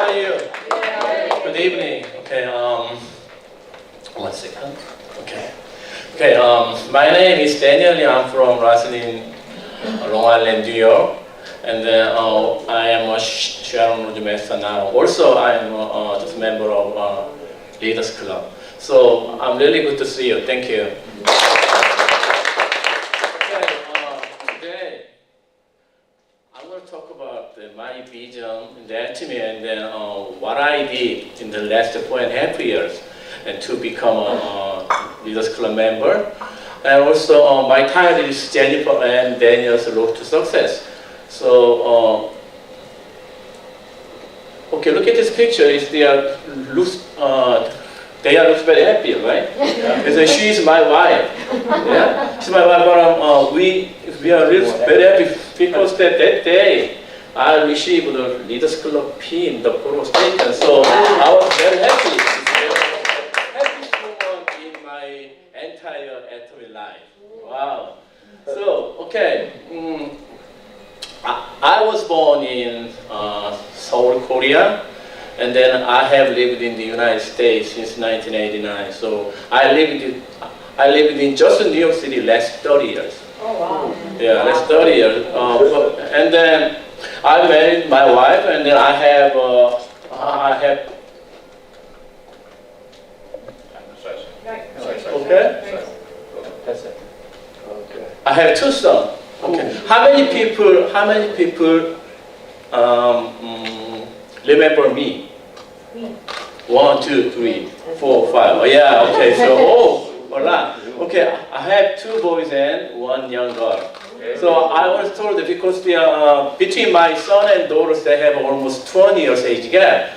How are you? Good evening. Okay, 1 second. Okay, my name is Daniel Lee. I'm from Roslyn, Long Island, New York. And I am a Sharon Rouge Master now. Also, I am just a member of Leaders Club. So I'm really good to see you. Thank you. Today, I'm going to talk about my vision in the Atomy and then what I did in the last 4.5 years and to become a Leaders Club member. And also, my title is Jennifer and Daniel's Road to Success. So, okay, look at this picture. They are looks very happy, right? Yeah. She is my wife. Yeah, she's my wife. But we are very happy because that day I received the Leaders Club pin, the photo statement. So I was very happy. It's the happiest moment in my entire Atomy life. Wow. So okay. I was born in Seoul, Korea, and then I have lived in the United States since 1989. So I lived in just New York City last 30 years. Oh wow! Yeah, last 30 years. And then I married my wife, and then I have. Okay. I have 2 sons. Okay. How many people remember me? 1, 2, 3, 4, 5. Oh, yeah, okay, so, a lot. Okay, I have 2 boys and 1 young girl. So I was told that because they are, between my son and daughters, they have almost 20 years age gap.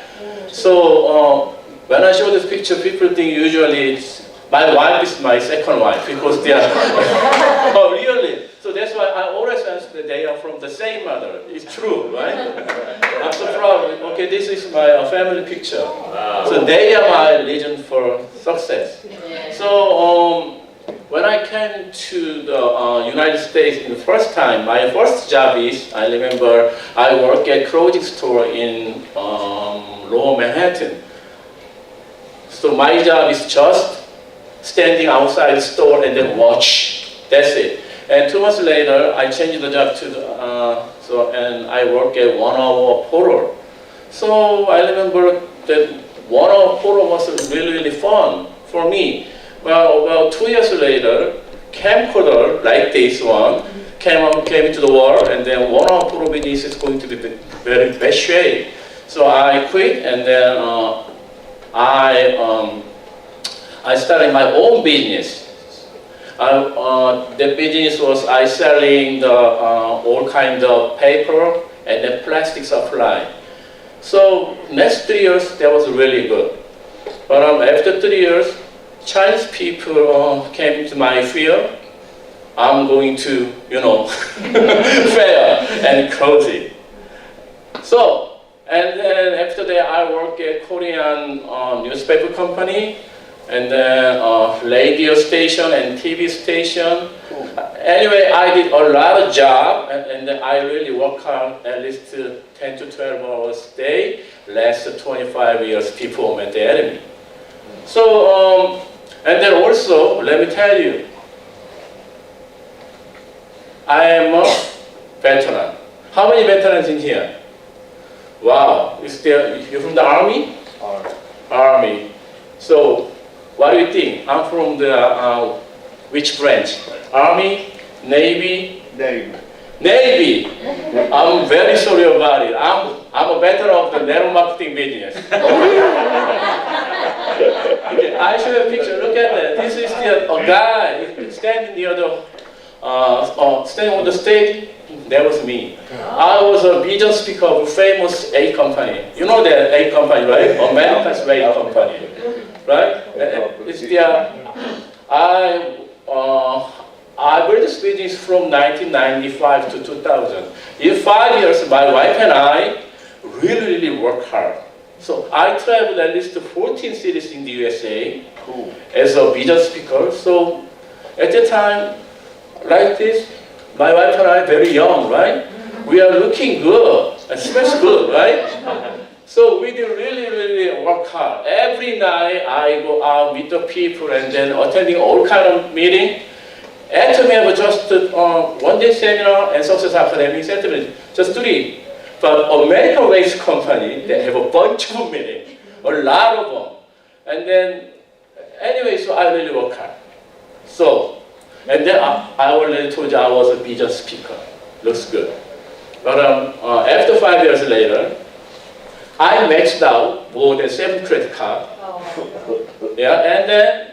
So when I show this picture, people think usually my wife is my second wife because they are, oh really? So that's why I always answer that they are from the same mother. It's true, right? I'm so proud. Okay, this is my family picture. Wow. So they are my legend for success. So when I came to the United States in the first time, my first job is, I remember I worked at clothing store in Lower Manhattan. So my job is just standing outside the store and then watch. That's it. And 2 months later, I changed the job to and I work at 1 hour porter. So I remember that 1 hour porter was really fun for me. Well, about 2 years later, camcorder like this one came into the world, and then 1 hour porter business is going to be very bad shape. So I quit, and then I started my own business. The business was I selling the all kind of paper and then plastic supply. So next 3 years that was really good. But after 3 years, Chinese people came into my field. I'm going to, fail and close it. So, and then after that I work at Korean newspaper company. And then radio station and TV station. Cool. Anyway, I did a lot of job, and then I really work hard at least 10 to 12 hours a day. Last 25 years, people at the Atomy. So, and then also, let me tell you, I am a veteran. How many veterans in here? Wow, you're from the Army? Army. So, what do you think? I'm from the, which branch? Army, Navy? Navy! I'm very sorry about it. I'm a veteran of the network marketing business. Okay, I show you a picture. Look at that. This is a guy standing near the, standing on the stage. That was me. I was a vision speaker of a famous A company. You know that A company, right? America's Way company. Right? It's I built this business from 1995 to 2000. In 5 years, my wife and I really worked hard. So I traveled at least 14 cities in the USA as a vision speaker. So at the time, like this, my wife and I very young, right? We are looking good and smells good, right? So we did really work hard. Every night I go out, meet the people, and then attending all kind of meeting. Atomy have just one-day seminar and Success Academy Center, just 3. But American waste company, they have a bunch of meetings, a lot of them. And then, anyway, so I really work hard. So, and then I already told you I was a business speaker. Looks good. But after 5 years later, I maxed out more than 7 credit cards. Yeah, and then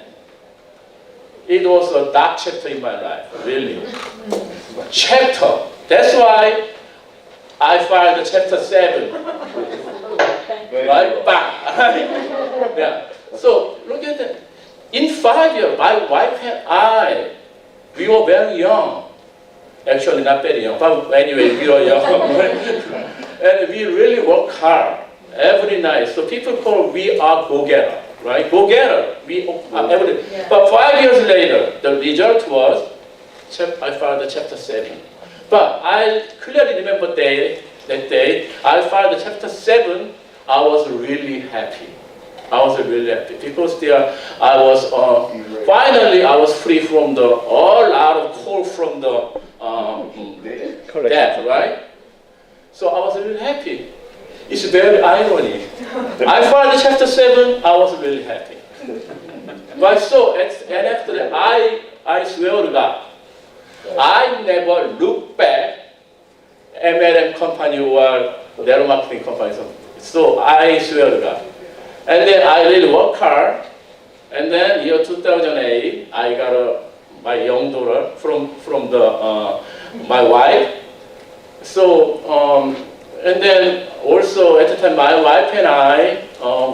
it was a dark chapter in my life, really. Chapter. That's why I filed chapter 7. Right? Bang. Yeah. So look at that. In 5 years, my wife and I, we were very young. Actually, not very young, but anyway, we were young. And we really work hard every night. So people call we are go-getter, right? Go-getter. We every. Yeah. But 5 years later, the result was I filed chapter 7. But I clearly remember that day I filed chapter 7. I was really happy. I was really happy because there I was finally I was free from the all out of call from the death, right? So I was really happy. It's very irony. I filed chapter 7. I was really happy. But so and after that, I swear to God, I never look back. MLM company or their marketing company. So I swear to God. And then I really work hard. And then year 2008, I got my young daughter from the my wife. So and then also at the time, my wife and I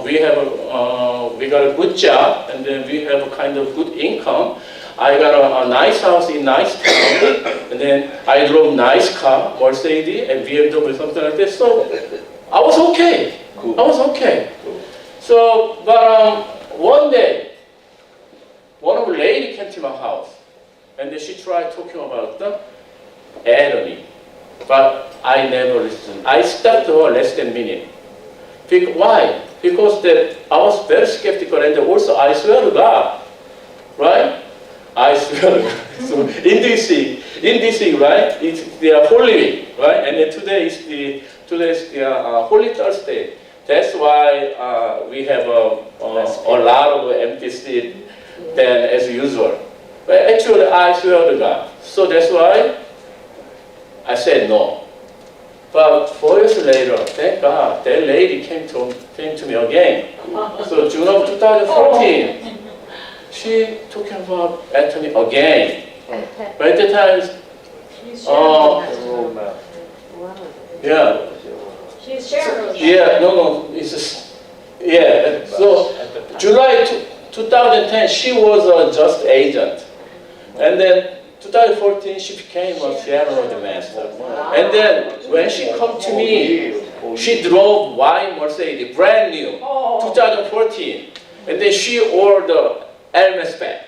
we got a good job, and then we have a kind of good income. I got a nice house in nice town, and then I drove nice car, Mercedes and BMW, something like that. So I was okay. Cool. I was okay. So, but one day, one of the lady came to my house, and then she tried talking about the Atomy, but I never listened. I stopped her less than a minute. Why? Because I was very skeptical, and also I swear to God, right? I swear to God. So in DC, right? It's the Holy Week, right? And then today is the Holy Thursday. That's why we have a lot of empty seat than as usual. But actually, I swear to God. So that's why I said no. But 4 years later, thank God, that lady came to me again. So June of 2014, she talking about Atomy again. But at the time, yeah. She's sharing. Yeah, no, it's just, yeah. So July 2010, she was just agent, and then 2014 she became a Sierra master. And then when she come to me, she drove white Mercedes, brand new, 2014, and then she wore the Hermes bag.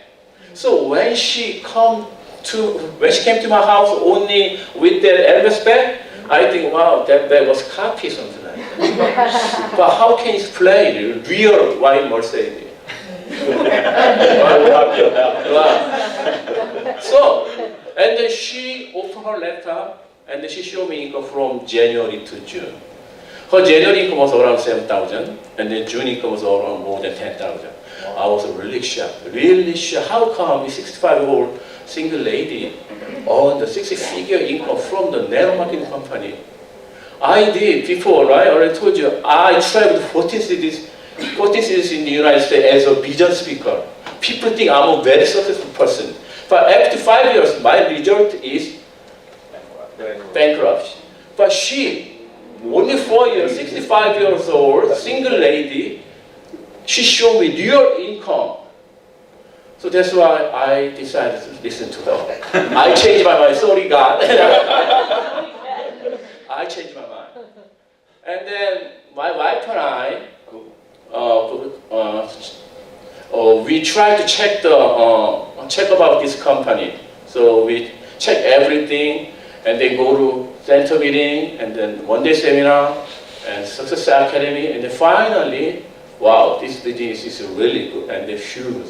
So when she came to my house only with that Hermes bag, I think, wow, that bag was copy something like that. But how can you play the real white Mercedes? So, and then she opened her laptop, and then she showed me income from January to June. Her January income was around 7,000, and then June income was around more than 10,000. I was really shocked. How come a 65-year-old single lady earned a 6-figure income from the network marketing company? I did before, right? I already told you. I traveled 14 cities in the United States as a business speaker. People think I'm a very successful person. But after 5 years, my result is bankruptcy. But she, only 4 years, 65 years old, single lady, she showed me real income. So that's why I decided to listen to her. I changed my mind. Sorry, God. I changed my mind. And then my wife and I, we tried to check about this company. So we check everything, and then go to center meeting, and then one-day seminar, and Success Academy, and then finally, wow, this business is really good and they're huge.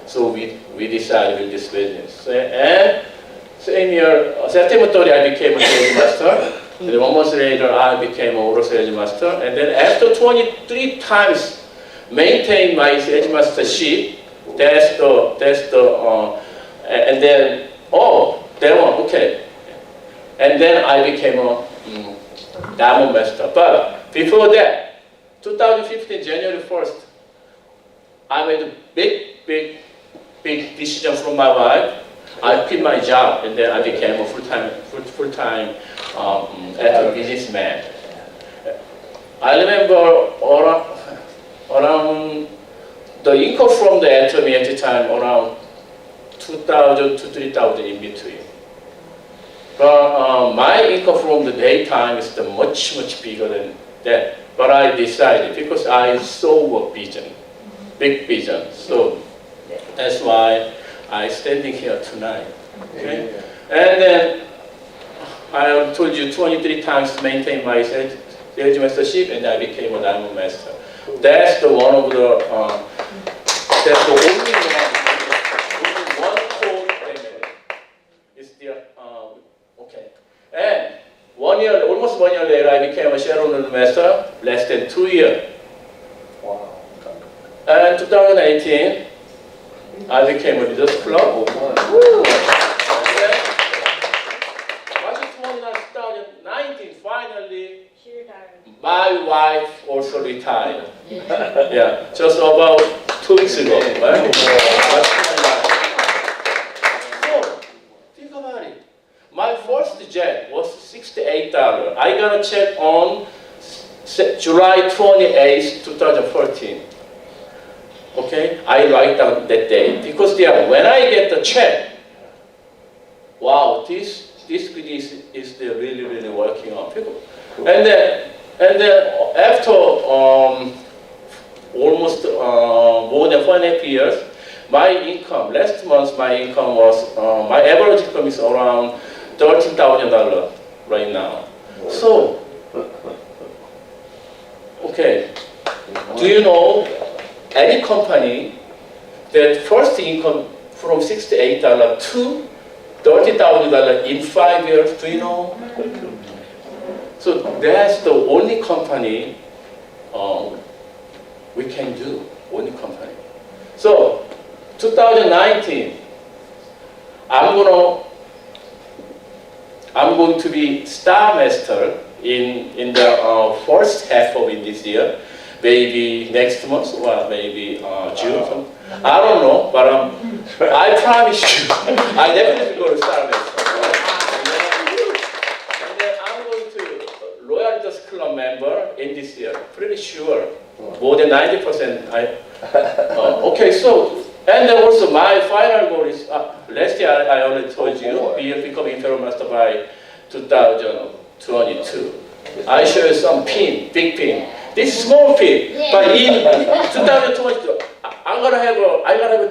So we decided with this business. And same year, September 30, I became a sales master. And then 1 month later, I became an auto sales master. And then after 23 times maintain my sales mastership, and then, oh, that one, okay. And then I became a diamond master. But before that, 2015, January 1st, I made a big decision from my wife. I quit my job, and then I became a full-time businessman. I remember around the income from the Atomy at the time around 2,000 to 3,000 in between. But my income from the daytime is much bigger than that. But I decided because I saw a vision, big vision. So that's why I'm standing here tonight. Okay? And then I told you 23 times maintain my sales mastership, and I became a diamond master. That's the one of the. That's the only one code they made. It's the okay. And almost 1 year later, I became a shareholder master. Less than 2 years. Wow. And 2018, I became a leaders club. March 2019, finally, my wife also retired. Yeah, just about 2 weeks ago. Right? So, think about it. My first jet was $68. I got a check on July 28, 2014. Okay, I write down that day because when I get the check, wow, this business is really working on people. And then after almost more than 1.5 years, my income last month my income was my average income is around $13,000 right now. So, okay, do you know any company that first income from $68 to $30,000 in 5 years? Do you know? So that's the only company we can do. Only company. So 2019, I'm going to be star master in the first half of this year. Maybe next month or maybe June. I don't know, but I promise you, I definitely go to Star Master. And then I'm going to Loyalty Club member in this year. Pretty sure, more than 90%. Okay, so and then also my final goal is last year I already told you become Imperial Master by 2022. I show you some pin, big pin. This small pin, but in 2022, I'm gonna have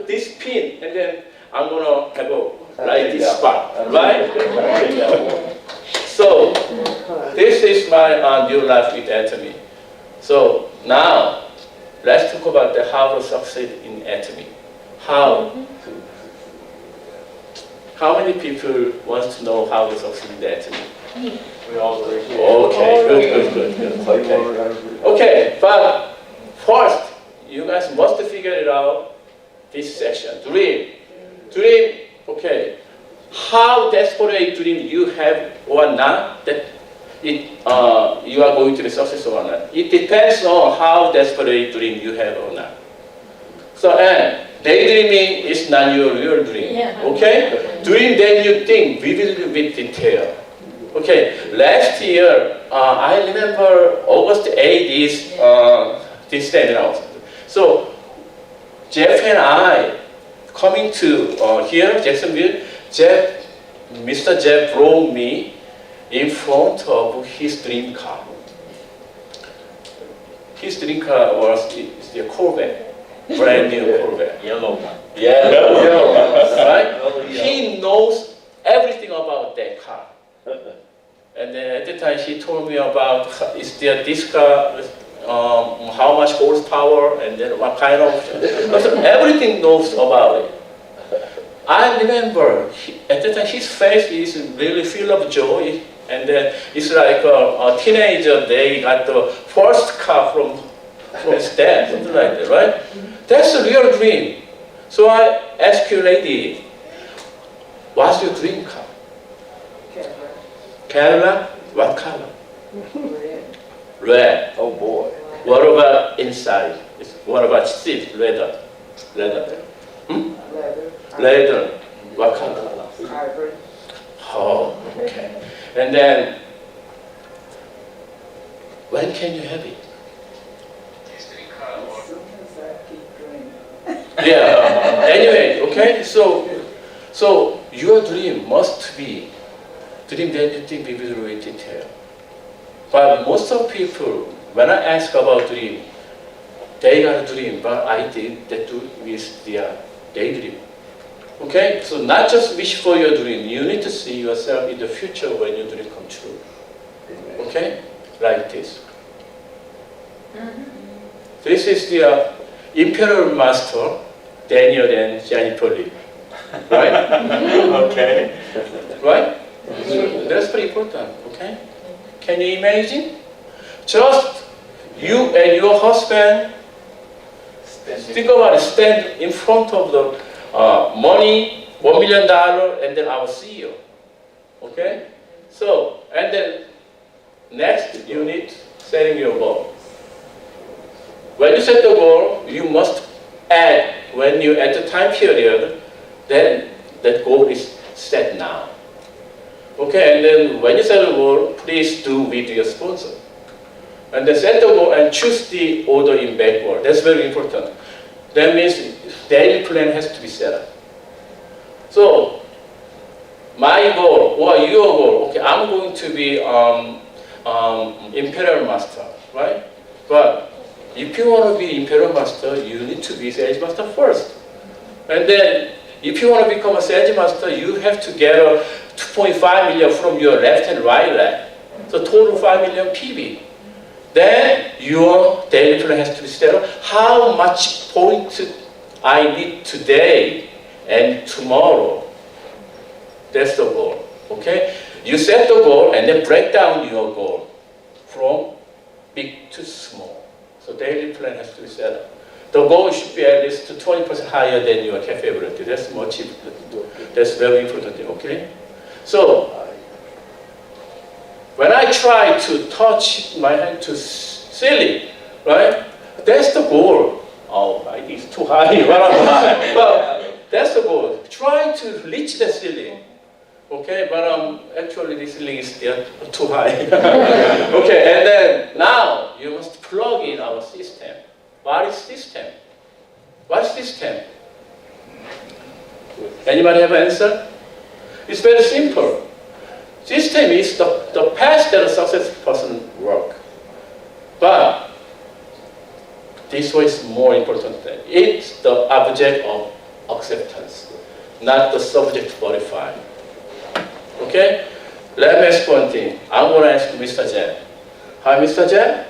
this pin, and then I'm gonna have like this spot, right? So this is my new life with Atomy. So now let's talk about how to succeed in Atomy. How many people want to know how to succeed in Atomy? We all agree. Okay, good. Okay, but first, you guys must figure it out. This section, dream. Okay, how desperate dream you have or not, that you are going to be successful or not. It depends on how desperate dream you have or not. So, and daydreaming is not your real dream. Okay, dream then you think vividly with detail. Okay, last year, I remember August 8th is this seminar. So, Jeff and I coming to here, Jacksonville, Mr. Jeff brought me in front of his dream car. His dream car was the Corvette, brand new Corvette. Yellow. Right? He knows everything about that car. And then at the time she told me about is there this car, how much horsepower, and then what kind of, so everything knows about it. I remember at the time his face is really full of joy, and then it's like a teenager, they got the first car from his dad, something like that, right? That's a real dream. So I asked you, lady, what's your dream car? Cadillac? What color? Red. Oh boy. What about inside? What about seat? Leather. Leather. Leather. What color? Hybrid. Oh, okay. And then, when can you have it? Yeah. Anyway, okay. So your dream must be dream that you think will be really detailed. But most of people, when I ask about dream, they got a dream, but I think that is their daydream. Okay? So not just wish for your dream, you need to see yourself in the future when your dream comes true. Okay? Like this. This is the Imperial Master, Daniel and Jennifer Lee. Right? Okay. Right? So that's pretty important, okay? Can you imagine? Just you and your husband, think about it, stand in front of the money, $1 million, and then our CEO, okay? So, and then next unit, setting your goal. When you set the goal, you must add, when you at the time period, then that goal is set now. Okay, and then when you set a goal, please do with your sponsor. And then set the goal and choose the order in backward. That's very important. That means daily plan has to be set up. So, my goal or your goal, okay, I'm going to be Imperial Master, right? But if you want to be Imperial Master, you need to be Sales Master first. And then, if you want to become a Sales Master, you have to get a 2.5 million from your left and right leg. So total 5 million PB. Then your daily plan has to be set up. How much point I need today and tomorrow? That's the goal. Okay? You set the goal and then break down your goal from big to small. So daily plan has to be set up. The goal should be at least 20% higher than your capability. That's much. That's very important. Okay. So when I try to touch my hand to ceiling, right? That's the goal. Oh, it's too high. But that's the goal. Try to reach the ceiling. Okay, but actually the ceiling is still too high. Okay, and then now you must plug in our system. What is system? What is system? Anybody have an answer? It's very simple. System is the path that a successful person work. But this one is more important. It's the object of acceptance, not the subject verified. Okay? Let me ask one thing. I'm going to ask Mr. Jen. Hi, Mr. Jen.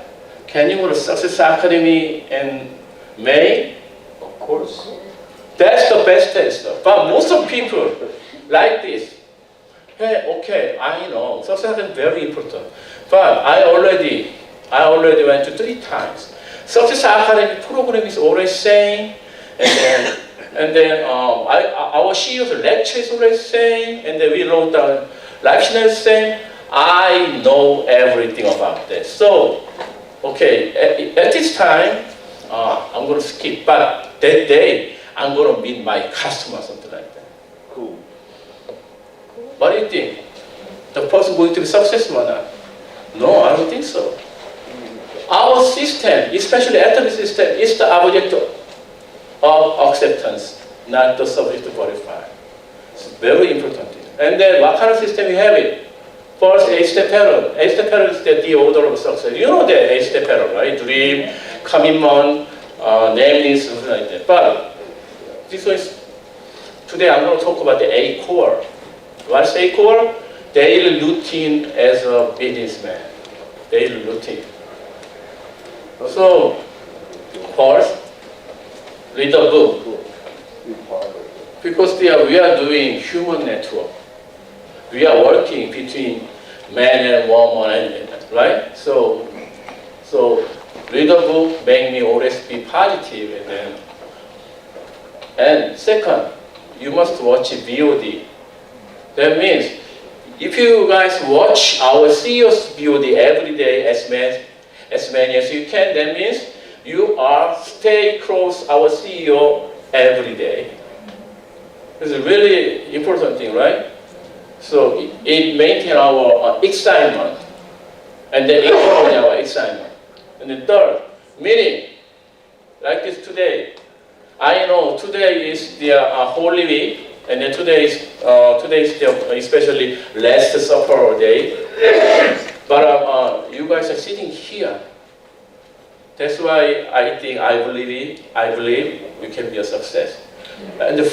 Can you go to Success Academy in May? Of course. That's the best answer. But most of people like this. Hey, okay, I know Success is very important. But I already went to 3 times. Success Academy program is always saying, and then our CEO's lecture is always saying, and then we wrote down life scenario saying, I know everything about this. So, okay, at this time, I'm going to skip, but that day, I'm going to meet my customer, something like that. Cool. What do you think? The person going to be successful or not? No, I don't think so. Our system, especially Atomy system, is the object of acceptance, not the subject to verify. It's very important. And then what kind of system you have it? First, 8-step pattern. 8-step pattern is the order of success. You know the 8-step pattern, right? Dream, commitment, naming, something like that. But this one is, today I'm going to talk about the A core. What's A core? daily routine as a businessman. Daily routine. So, first, read a book. Because we are doing human network. We are working between man and woman, right? So read a book, make me always be positive, and second, you must watch VOD. That means if you guys watch our CEO's VOD every day as many as you can, that means you are stay close our CEO every day. It's a really important thing, right? So it maintains our excitement, and then encourage our excitement. And then third, meaning, like this today. I know today is the Holy Week, and then today is the especially Last Supper day. But you guys are sitting here. That's why I believe you can be a success. And the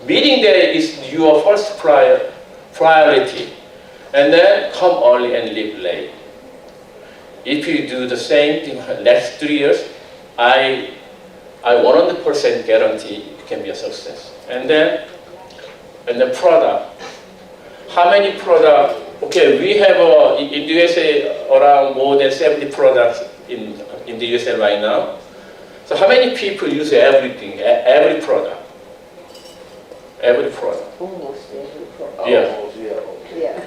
meeting day is your first priority, and then come early and leave late. If you do the same thing next 3 years, I 100% guarantee you can be a success. And then product. How many products? Okay, we have in the USA around more than 70 products in the USA right now. So how many people use everything, every product? Every product. Almost every product. Yeah. Yeah.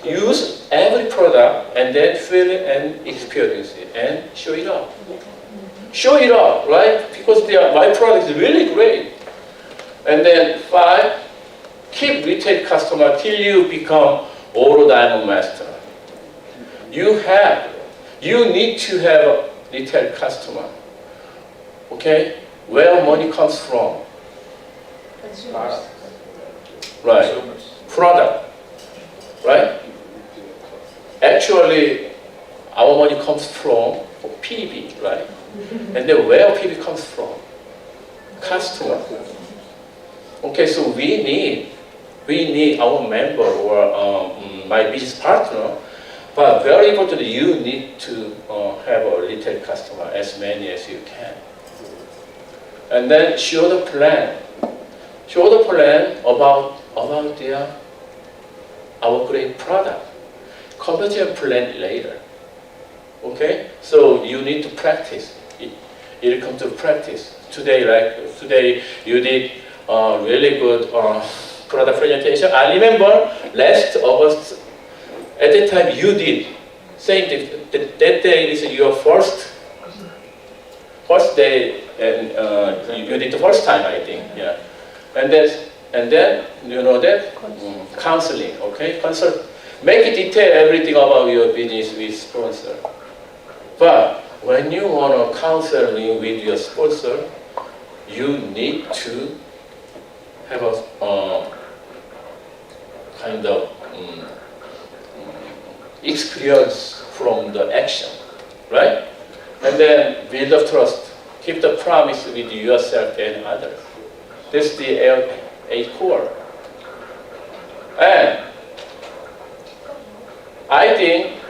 Use every product and then feel it and experience it and show it off. Show it off, right? Because my product is really great. And then 5, keep retail customer till you become Auto Diamond Master. You need to have a retail customer. Okay? Where money comes from. Consumers. Right. Product. Right? Actually, our money comes from PB, right? And then where PB comes from? Customer. Okay, so we need our member or my business partner, but very importantly, you need to have a retail customer, as many as you can. And then show the plan. Show the plan about our great product. Computer plan later. Okay? So you need to practice. It comes to practice. Today you did really good product presentation. I remember last August, at that time you did. Same thing. That day is your first day, and you did the first time, I think. Yeah. And then you know that counseling. Okay, consult. Make it detail everything about your business with sponsor. But when you want to counseling with your sponsor, you need to have a kind of experience from the action, right? And then build up trust. Keep the promise with yourself and others. This is the 8 core. And I think